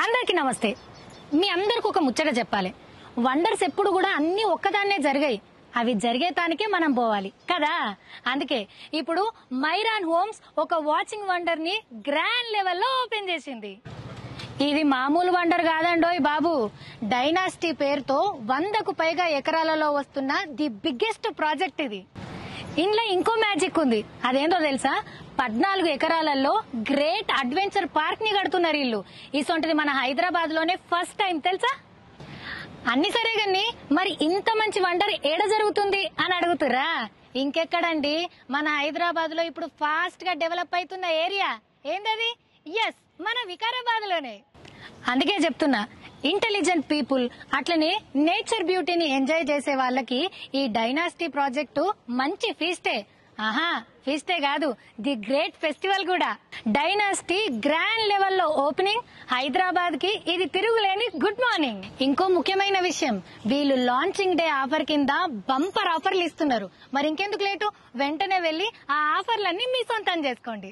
అందరికీ నమస్తే. మీ అందరికి ఒక ముచ్చట చెప్పాలి. వండర్స్ ఎప్పుడు కూడా అన్ని ఒక్కదాన్నే జరిగాయి. అవి జరిగేతానికే మనం పోవాలి కదా. అందుకే ఇప్పుడు మైరాన్ హోమ్స్ ఒక వాచింగ్ వండర్ ని గ్రాండ్ లెవెల్లో ఓపెన్ చేసింది. ఇది మామూలు వండర్ కాదండోయ్ బాబు. డైనాసిటీ పేరుతో 100కు పైగా ఎకరాలలో వస్తున్న ది బిగ్గెస్ట్ ప్రాజెక్ట్ ఇది. ఇంట్లో ఇంకో మ్యాజిక్ ఉంది. అదేంటో తెలుసా? 14 ఎకరాలలో గ్రేట్ అడ్వెంచర్ పార్క్ ని కడుతున్నారు వీళ్ళు. ఇసొంటిది మన హైదరాబాద్ లోనే ఫస్ట్ టైం తెలుసా? అన్ని సరే గాని మరి ఇంత మంచి వండర్ ఏడ జరుగుతుంది అని అడుగుతురా? ఇంకెక్కడండి, మన హైదరాబాద్ లో ఇప్పుడు ఫాస్ట్ గా డెవలప్ అవుతున్న ఏరియా ఏందది? ఎస్, మన వికారాబాద్ లోనే. అందుకే చెప్తున్నా, ఇంటెలిజెంట్ పీపుల్ అట్లనే నేచర్ బ్యూటీని ఎంజాయ్ చేసే వాళ్ళకి ఈ డైనాసిటీ ప్రాజెక్టు మంచి ఫీస్టే. ఫీస్టే కాదు, ది గ్రేట్ ఫెస్టివల్ కూడా. డైనాసిటీ గ్రాండ్ లెవెల్లో ఓపెనింగ్, హైదరాబాద్ కి ఇది తిరుగులేని గుడ్ మార్నింగ్. ఇంకో ముఖ్యమైన విషయం, వీళ్ళు లాంచింగ్ డే ఆఫర్ కింద బంపర్ ఆఫర్లు ఇస్తున్నారు. మరి ఇంకెందుకు లేటు, వెంటనే వెళ్లి ఆ ఆఫర్లన్నీ మీ సొంతం చేసుకోండి.